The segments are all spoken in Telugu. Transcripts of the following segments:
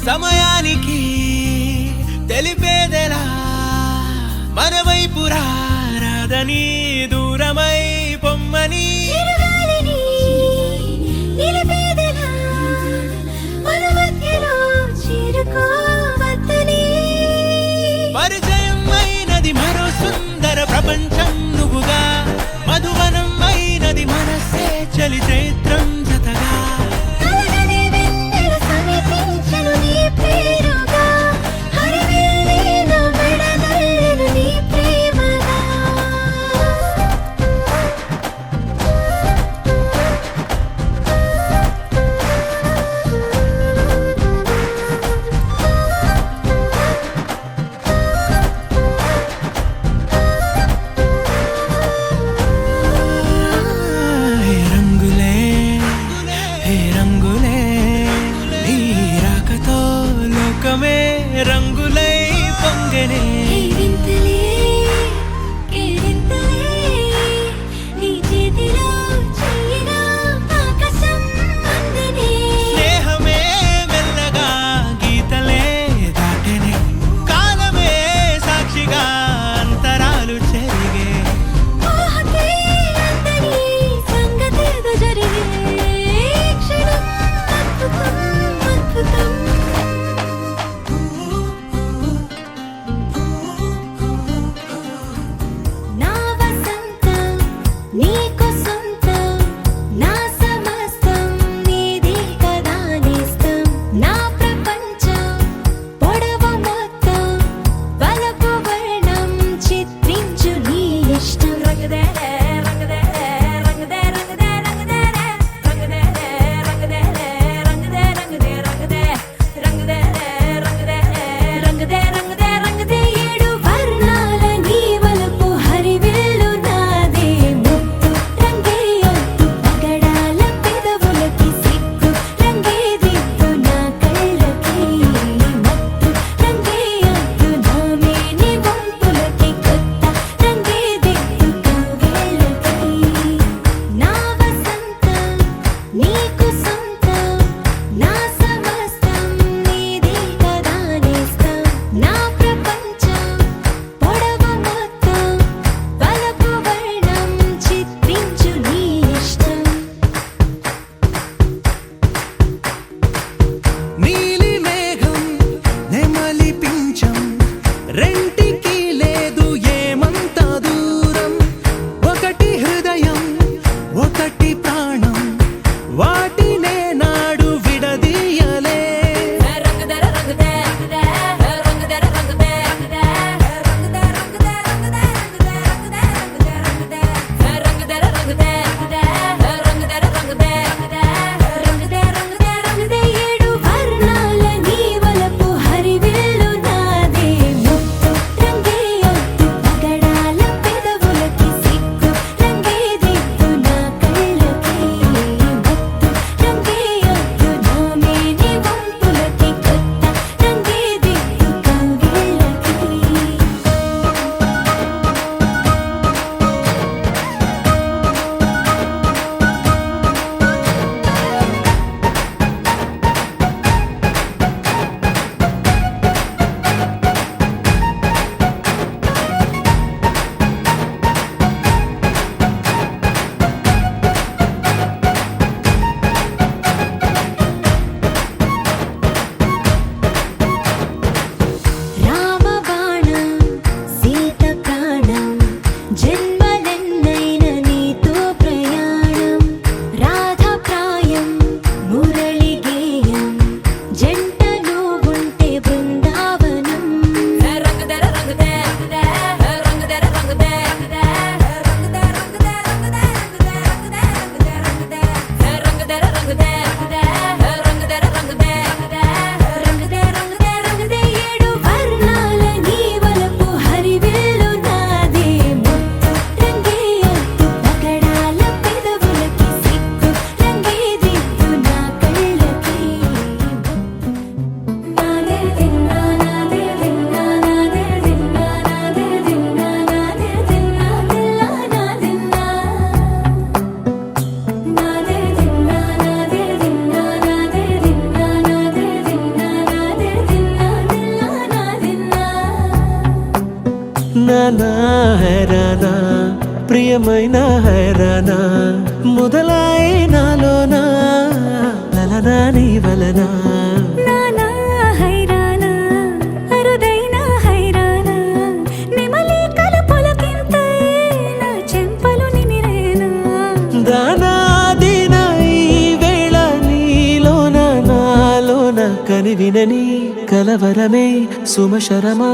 సమయానికి తెలిపేదెలా మనవైపు రాదని దూరమై పొమ్మని పరిచయం అయినది మరో సుందర ప్రపంచం నువ్వుగా మధువనం అయినది మనసే చలి చైత్రం జతగా ఏడు వర్ణాల నీ వలపు హరివిల్లు నాదే ముత్తు రంగే అద్దు పగడాల పెదవులకి సిగ్గు రంగే దిద్దు నా కళ్ళకి నాదే దిన్నా నాదే దిన్నా నాదే దిన్నా నాదే దిన్నా నాదే దిన్నా దిల్లా నాదిన్నా నాదే దిన్నా నాదే దిన్నా నాదే దిన్నా నాదే దిన్నా నాదే దిన్నా దిల్లా నాదిన్నా నానా హైరానా ప్రియమైన హైరానా మొదలాయి నాలోనా లలనా నీ వలనా నానా హైరానా అరుదైన హైరానా నెమలి కలుపులకింతై నా చెంపలు నిమిరేనా దానాదిన ఈ వేళ నీలోన నాలోన కనివినని కలవరమే సుమశరమా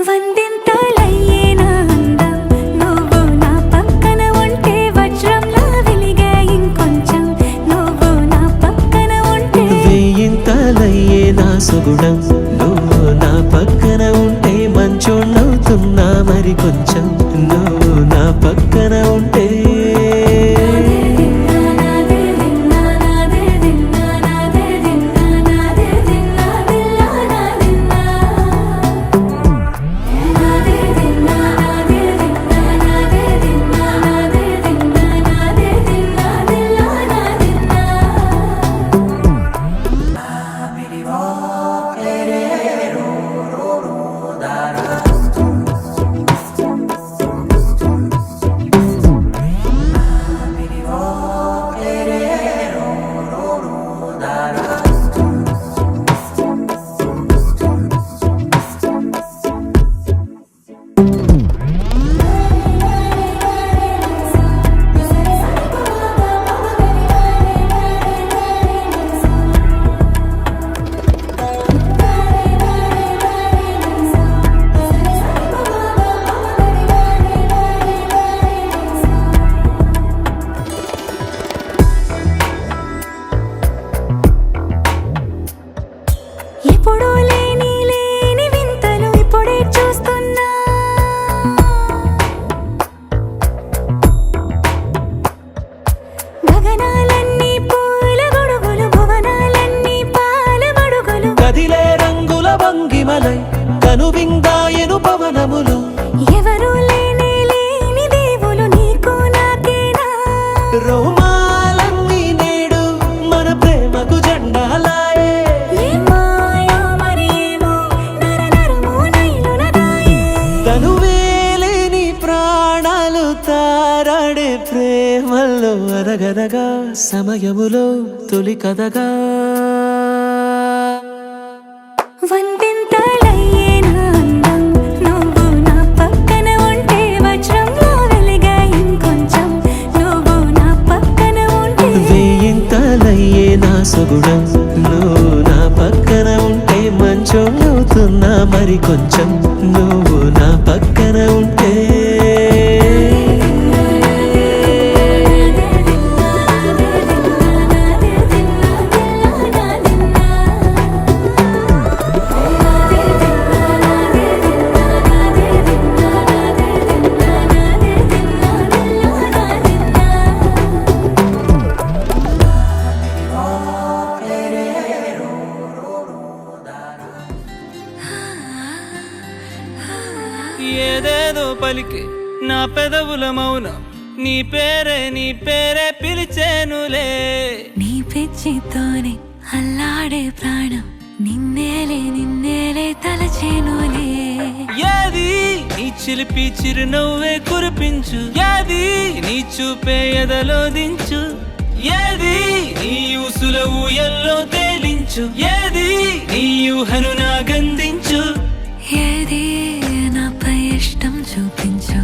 వందింతలయ్యే నా అందం నువ్వు నా పక్కన ఉంటే వజ్రంలా వెలిగే ఇంకొంచెం నువ్వు నా పక్కన ఉంటే వేయింతలయ్యే నా సుగుణం నువ్వు నా పక్కన ఉంటే మంచోణ్ణవుతున్నా మరి కొంచెం నువ్వు నా పక్కన ఉంటే నాదే దిన్నా నాదే దిన్నా నాదే దిన్నా నాదే దిన్నా దిల్లా నాదిన్నా నాదే దిన్నా నాదే దిన్నా నాదే దిన్నా నాదే దిన్నా నాదే దిన్నా దిల్లా నాదిన్నా ఎప్పుడూ లేని లేని వింతలు ఇప్పుడే చూస్తున్నా గగనాలన్నీ పూల గొడుగులు భువనాలన్నీ పాల మడుగులు కదిలే రంగుల భంగిమలై కనువిందాయను పవనములు ఎవరూ లేని లేని దేవులు నీకు నాకేనా రోమాలన్నీ నేడు మన ప్రేమకు జెండాలాయే ఏ మాయో మరేమో నరనరమో నైలున దాయే తనువేలేని ప్రాణాలు తారాడే ప్రేమల్లో అనగనగా సమయములో తొలి కథగా వందింతలయ్యే నా అందం నువ్వు నా పక్కన ఉంటే వజ్రంలా వెలిగే ఇంకొంచెం నువ్వు నా పక్కన ఉంటే వేయింతలయ్యే నా సుగుణం నువ్వు నా పక్కన ఉంటే మంచోణ్ణవుతున్నా మరి కొంచెం నువ్వు నా పక్కన ఉంటే ఏదేదో పలికి నా పెదవుల మౌనం నీ పేరే పిలిచేనులే నీ పిచ్చితోనే అల్లాడే ప్రాణం నిన్నేలే తలచేనులే ఏది నీ చిలిపి చిరునవ్వే కురిపించు ఏది నీ చూపే ఎదలో దించు ఏది నీ ఊసుల ఊయల్లో తేలించు ఏది నీ ఊహను నాగందించు ఏది నాపై ఇష్టం చూపించు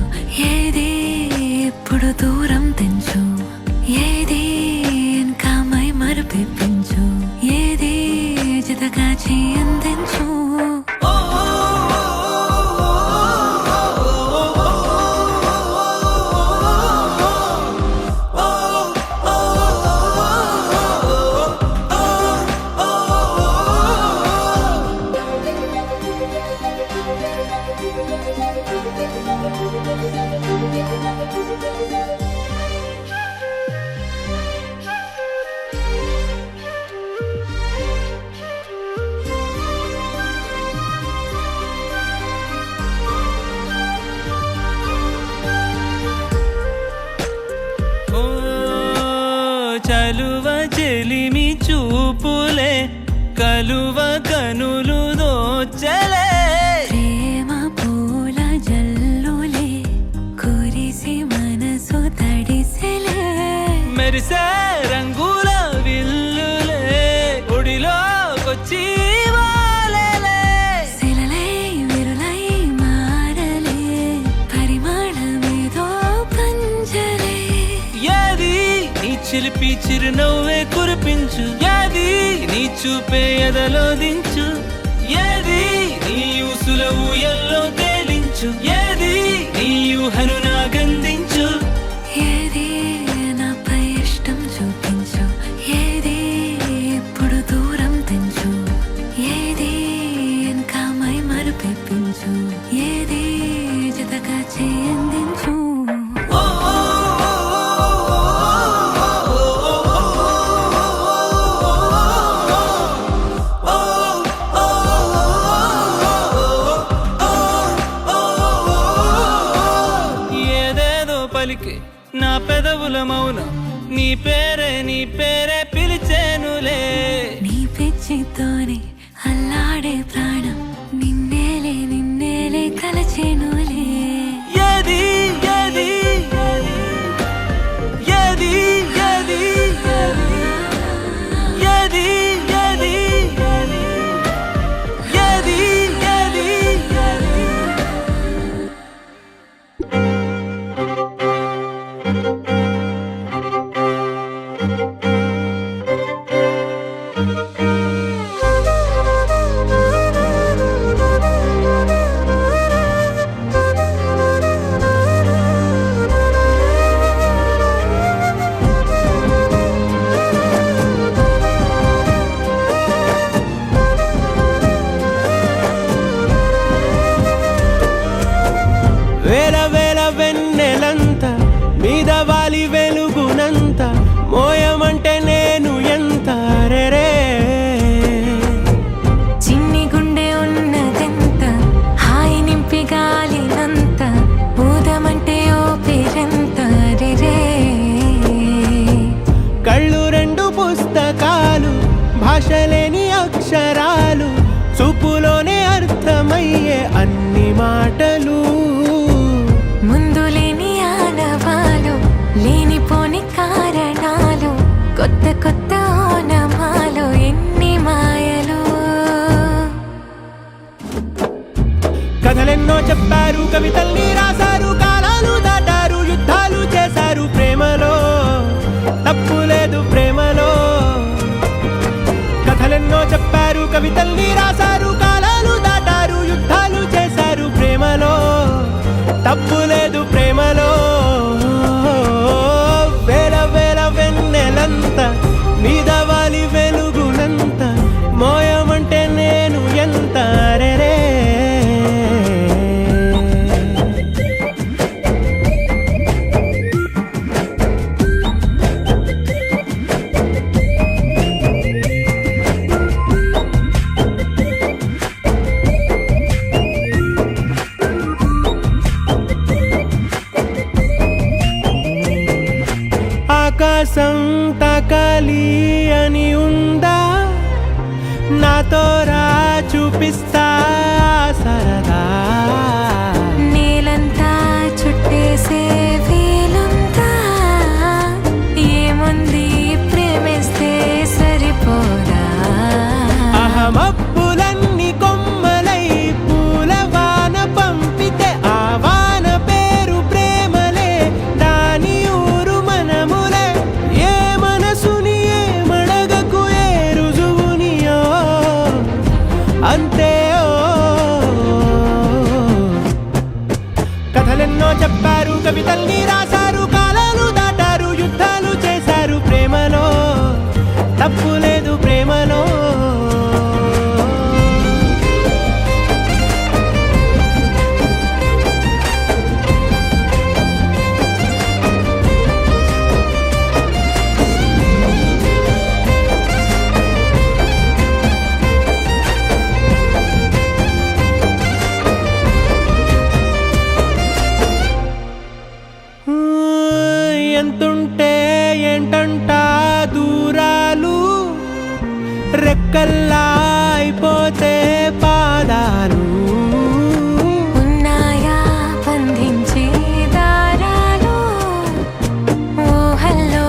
ఏది ఇప్పుడు దూరం తెంచు ఏది ఇంకా మై మరుపించు ఏది జతగా చేయందించు చలువ చెలిమి చూపులే కలువ కనులు దోచలే ప్రేమ పూల జల్లులే కురిసి మనసు తడిసెలే మెరిసే రంగుల విల్లులే ఒడిలోకొచ్చి వాలేలే శిలలై విరులై మారలే పరిమాణమేదో పంజలే ఏది నీ చిలిపి చిరునవ్వే కురిపించు ఏది నీ చూపే ఎదలో దించు ఏది నీ ఊసుల ఊయల్లో తేలించు ఏది నీ ఊహను నాగందించు ఏది నాపై ఇష్టం చూపించు ఏది ఇప్పుడు దూరం తెంచు ఏది ఇంకా మై మరుపెప్పించు ఏది జతగా చేయందించు ఏదేదో పలికే నా పెదవుల మౌనం నీ పేరే పిలిచేనులే నీ పిచ్చితోనే అల్లాడే ప్రాణం నిన్నేలే కలచేనులే ఏది ఏది ఏది ఏది ఏది ఏది ఏది ఏది వేల వేల వెన్నెలంత మీద వాలి వెలుగునంత మోయమంటే నేను ఎంత రే చిన్ని గుండె ఉన్నదెంత హాయి నింపి గాలినంత ఊదమంటే ఓపిరెంత రే కళ్ళు రెండు పుస్తకాలు భాషలేని అక్షరాలు చూపులోనే అర్థమయ్యే అన్ని మాటలు ముందు లేని ఆనవాలు లేనిపోని కారణాలు కొత్త కొత్త ఓనమాలు ఎన్ని మాయలు కథలెన్నో చెప్పారు కవితల్ని రాశారు కాలాలు దాటారు యుద్ధాలు చేశారు ప్రేమలో తప్పు లేదు ప్రేమలో కథలెన్నో చెప్పారు కవితల్ని రాశారు కాలాలు దాటారు యుద్ధాలు చేశారు ప్రేమలో తప్పు లేదు ప్రేమలో వేల వేల వెన్నెలంత మీద వాలి వెలుగునంత మోయమంటే నేను ఎంత రే ఆకాశం తాకాలి అని ఉందా నాతో రా చూపిస్తా సరదా నేలంతా చుట్టేసే వీలుందా ఏముంది ప్రేమిస్తే సరిపోదా అహమప్పులన్నీ కొమ్మలై పూలవాన పంపితే ఆ వాన పేరు ప్రేమలే దాని ఊరు మనములే ఏ మనసుని ఏ మడగకు ఏ రుజువునియో అంతే కథలెన్నో చెప్పారు కవితల్ని రాశారు కాలాలు దాటారు యుద్ధాలు చేశారు ప్రేమలో తప్పు లేదు ప్రేమలో ఎంతుంటే ఏంటంట ముక్కల్లా అయిపోతే పాదాలు ఉన్నాయా బంధించే దారాలు ఊహల్లో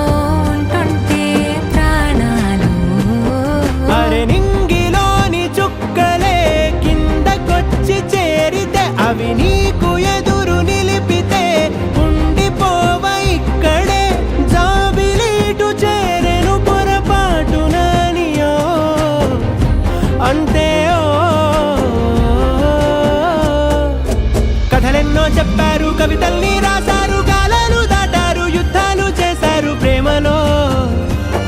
ఉంటుంటే ప్రాణాలు అరే నింగిలోని చుక్కలే కిందకొచ్చి చేరితే అవి నీకు ఎదురు నిలిపితే ఉండిపోవ ఇక్కడే జాబిలీటు చేరెను పొరపాటుననియో అంతే కథలెన్నో చెప్పారు కవితల్ని రాశారు కాలాలు దాటారు యుద్ధాలు చేశారు ప్రేమలో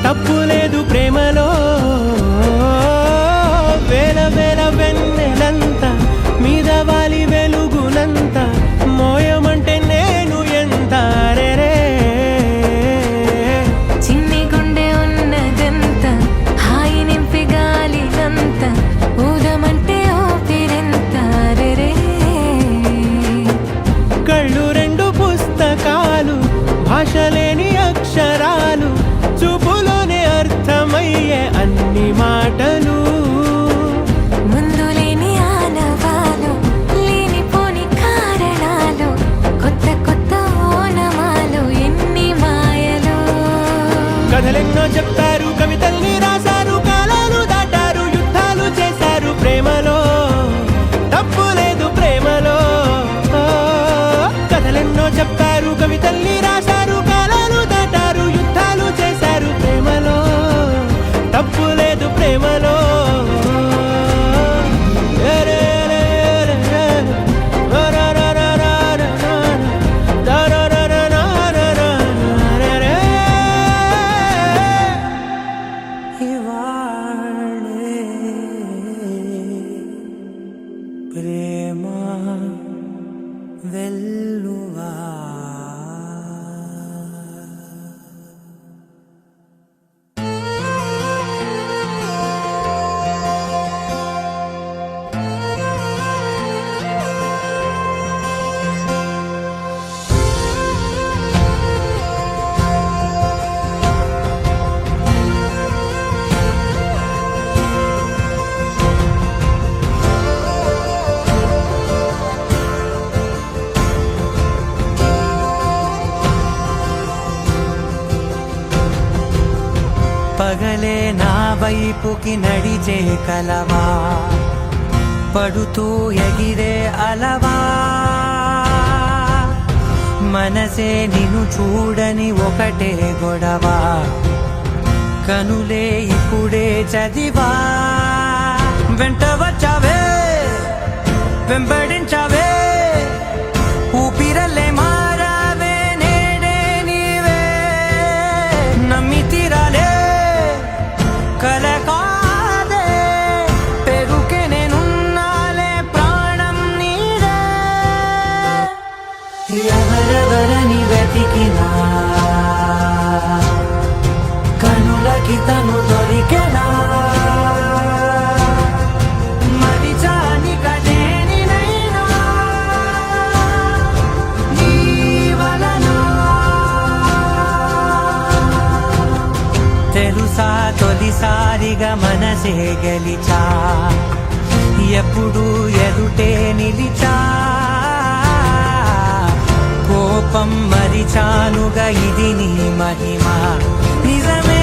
తప్పు లేదు ప్రేమలో వేల వేల వెన్నెలంత మీద వాలి వెలుగునంత మోయమంటే నేను ఎంత రే చిన్ని గుండె ఉన్నదంత హాయి నింపి గాలినంత ఊదమంటే ఊపిరెంత రే కళ్ళు రెండు పుస్తకాలు భాష లేని అక్షరాలు చూపులోనే అర్థమయ్యే అన్ని మాటలు ముందు లేని ఆనవాలు లేనిపోని కారణాలు కొత్త కొత్త ఓనమాలు ఎన్ని మాయలు కథలెన్నో చెప్పారు కవితల్ని రాశారు కాలాలు దాటారు యుద్ధాలు చేశారు ప్రేమలో తప్పు లేదు ప్రేమలో కథలెన్నో చెప్పారు కవితల్ని రాశారు కాలాలు దాటారు యుద్ధాలు చేశారు ప్రేమలో తప్పు లేదు ప్రేమలో ప్రేమ వెల్లువా పగలే నా వైపుకి నడిచే కలవా పడుతూ ఎగిరే అలవా మనసే నిన్ను చూడని ఒకటే గొడవ కనులే ఇప్పుడే చదివా వెంట వచ్చావే వెంబడించావే ఊపిరలే మారావే నేడే నీవే నమ్మి తీరాలే కలకాదే పెరుకే నేనున్నాలే ప్రాణం నీడే ఎవరెవరని వెతికినా కనులకి తను దొరికెనా మరిచాని కదేనినైనా నీ వలన తెలుసా తొలిసారిగా మనసే గెలిచా ఎప్పుడు ఎదుటే నిలిచా కోపం మరిచానుగా ఇది నీ మహిమ నిజమే